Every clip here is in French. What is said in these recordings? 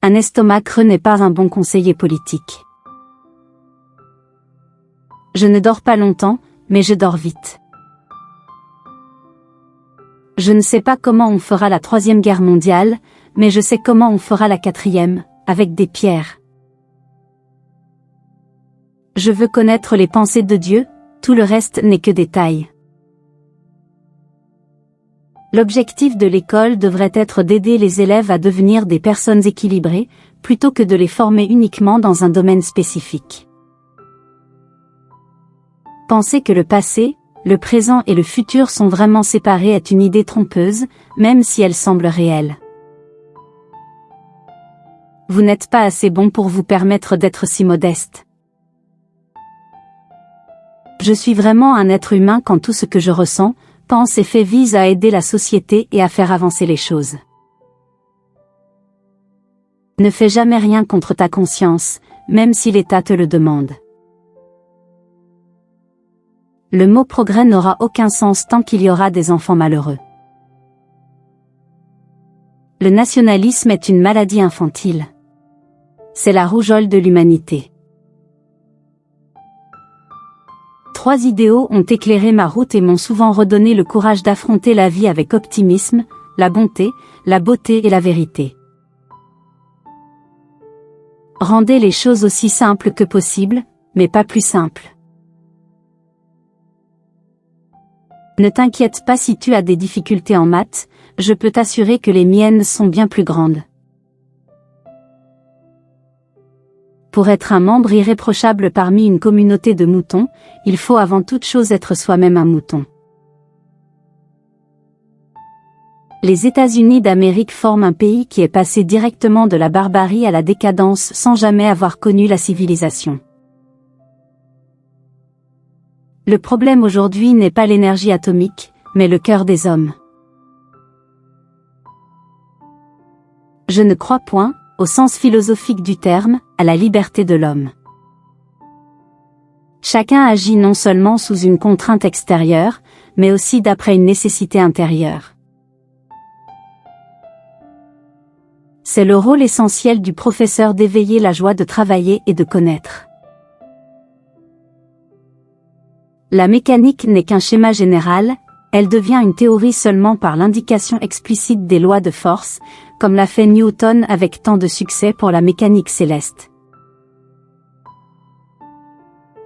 Un estomac creux n'est pas un bon conseiller politique. Je ne dors pas longtemps, mais je dors vite. Je ne sais pas comment on fera la 3e guerre mondiale, mais je sais comment on fera la 4e, avec des pierres. Je veux connaître les pensées de Dieu, tout le reste n'est que détail. L'objectif de l'école devrait être d'aider les élèves à devenir des personnes équilibrées, plutôt que de les former uniquement dans un domaine spécifique. Penser que le passé, le présent et le futur sont vraiment séparés est une idée trompeuse, même si elle semble réelle. Vous n'êtes pas assez bon pour vous permettre d'être si modeste. Je suis vraiment un être humain quand tout ce que je ressens, pense et fait vise à aider la société et à faire avancer les choses. Ne fais jamais rien contre ta conscience, même si l'État te le demande. Le mot progrès n'aura aucun sens tant qu'il y aura des enfants malheureux. Le nationalisme est une maladie infantile. C'est la rougeole de l'humanité. 3 idéaux ont éclairé ma route et m'ont souvent redonné le courage d'affronter la vie avec optimisme, la bonté, la beauté et la vérité. Rendez les choses aussi simples que possible, mais pas plus simples. Ne t'inquiète pas si tu as des difficultés en maths, je peux t'assurer que les miennes sont bien plus grandes. Pour être un membre irréprochable parmi une communauté de moutons, il faut avant toute chose être soi-même un mouton. Les États-Unis d'Amérique forment un pays qui est passé directement de la barbarie à la décadence sans jamais avoir connu la civilisation. Le problème aujourd'hui n'est pas l'énergie atomique, mais le cœur des hommes. Je ne crois point, au sens philosophique du terme, à la liberté de l'homme. Chacun agit non seulement sous une contrainte extérieure, mais aussi d'après une nécessité intérieure. C'est le rôle essentiel du professeur d'éveiller la joie de travailler et de connaître. La mécanique n'est qu'un schéma général, elle devient une théorie seulement par l'indication explicite des lois de force, comme l'a fait Newton avec tant de succès pour la mécanique céleste.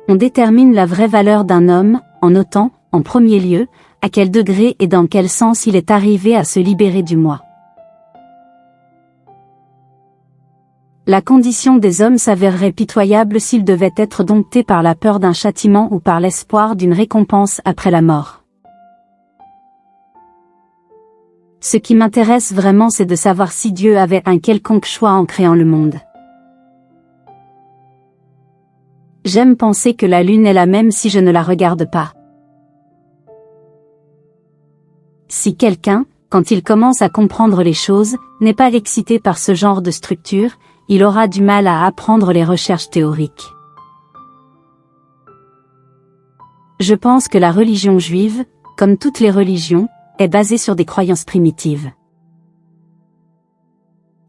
On détermine la vraie valeur d'un homme, en notant, en premier lieu, à quel degré et dans quel sens il est arrivé à se libérer du moi. La condition des hommes s'avérerait pitoyable s'ils devaient être domptés par la peur d'un châtiment ou par l'espoir d'une récompense après la mort. Ce qui m'intéresse vraiment, c'est de savoir si Dieu avait un quelconque choix en créant le monde. J'aime penser que la lune est là même si je ne la regarde pas. Si quelqu'un, quand il commence à comprendre les choses, n'est pas excité par ce genre de structure, il aura du mal à apprendre les recherches théoriques. Je pense que la religion juive, comme toutes les religions, est basée sur des croyances primitives.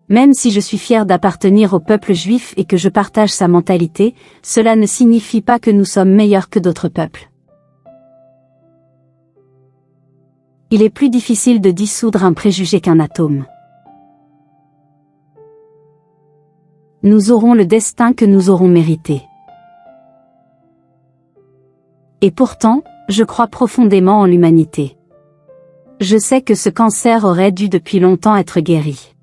Même si je suis fier d'appartenir au peuple juif et que je partage sa mentalité, cela ne signifie pas que nous sommes meilleurs que d'autres peuples. Il est plus difficile de dissoudre un préjugé qu'un atome. Nous aurons le destin que nous aurons mérité. Et pourtant, je crois profondément en l'humanité. Je sais que ce cancer aurait dû depuis longtemps être guéri.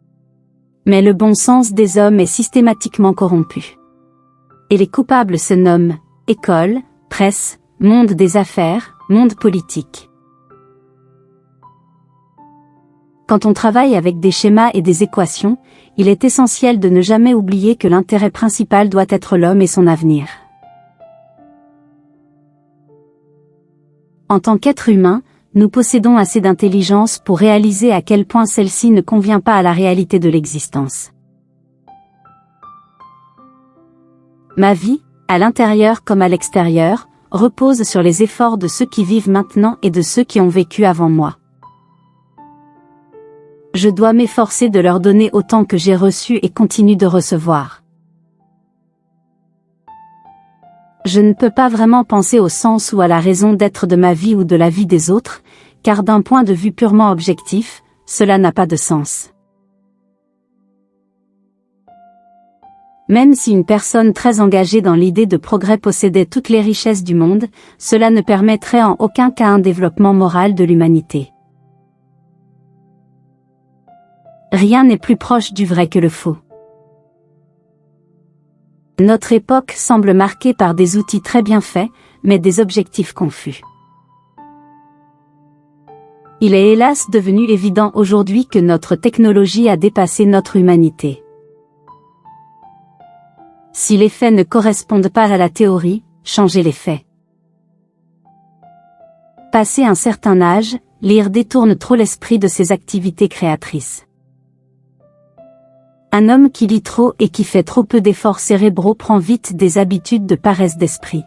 Mais le bon sens des hommes est systématiquement corrompu. Et les coupables se nomment école, presse, monde des affaires, monde politique. Quand on travaille avec des schémas et des équations, il est essentiel de ne jamais oublier que l'intérêt principal doit être l'homme et son avenir. En tant qu'être humain, nous possédons assez d'intelligence pour réaliser à quel point celle-ci ne convient pas à la réalité de l'existence. Ma vie, à l'intérieur comme à l'extérieur, repose sur les efforts de ceux qui vivent maintenant et de ceux qui ont vécu avant moi. Je dois m'efforcer de leur donner autant que j'ai reçu et continue de recevoir. Je ne peux pas vraiment penser au sens ou à la raison d'être de ma vie ou de la vie des autres, car d'un point de vue purement objectif, cela n'a pas de sens. Même si une personne très engagée dans l'idée de progrès possédait toutes les richesses du monde, cela ne permettrait en aucun cas un développement moral de l'humanité. Rien n'est plus proche du vrai que le faux. Notre époque semble marquée par des outils très bien faits, mais des objectifs confus. Il est hélas devenu évident aujourd'hui que notre technologie a dépassé notre humanité. Si les faits ne correspondent pas à la théorie, changez les faits. Passé un certain âge, lire détourne trop l'esprit de ses activités créatrices. Un homme qui lit trop et qui fait trop peu d'efforts cérébraux prend vite des habitudes de paresse d'esprit.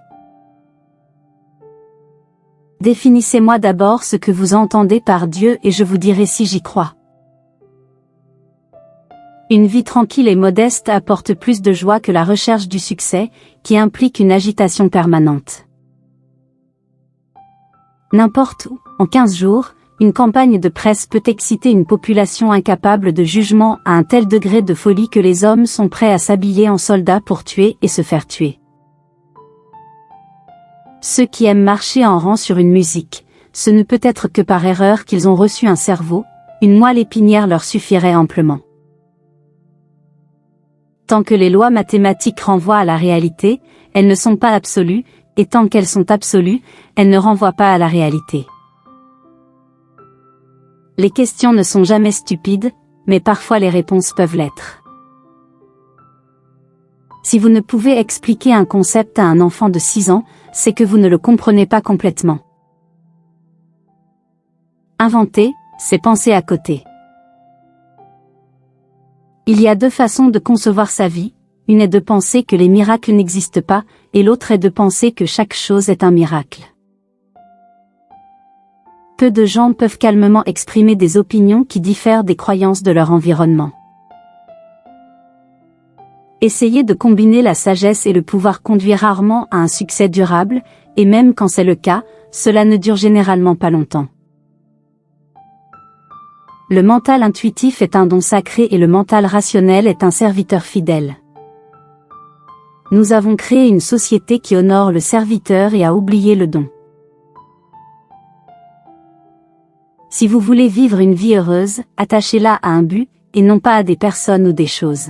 Définissez-moi d'abord ce que vous entendez par Dieu et je vous dirai si j'y crois. Une vie tranquille et modeste apporte plus de joie que la recherche du succès, qui implique une agitation permanente. N'importe où, en 15 jours, une campagne de presse peut exciter une population incapable de jugement à un tel degré de folie que les hommes sont prêts à s'habiller en soldats pour tuer et se faire tuer. Ceux qui aiment marcher en rang sur une musique, ce ne peut être que par erreur qu'ils ont reçu un cerveau, une moelle épinière leur suffirait amplement. Tant que les lois mathématiques renvoient à la réalité, elles ne sont pas absolues, et tant qu'elles sont absolues, elles ne renvoient pas à la réalité. Les questions ne sont jamais stupides, mais parfois les réponses peuvent l'être. Si vous ne pouvez expliquer un concept à un enfant de 6 ans, c'est que vous ne le comprenez pas complètement. Inventer, c'est penser à côté. Il y a 2 façons de concevoir sa vie, une est de penser que les miracles n'existent pas, et l'autre est de penser que chaque chose est un miracle. Peu de gens peuvent calmement exprimer des opinions qui diffèrent des croyances de leur environnement. Essayer de combiner la sagesse et le pouvoir conduit rarement à un succès durable, et même quand c'est le cas, cela ne dure généralement pas longtemps. Le mental intuitif est un don sacré et le mental rationnel est un serviteur fidèle. Nous avons créé une société qui honore le serviteur et a oublié le don. Si vous voulez vivre une vie heureuse, attachez-la à un but, et non pas à des personnes ou des choses.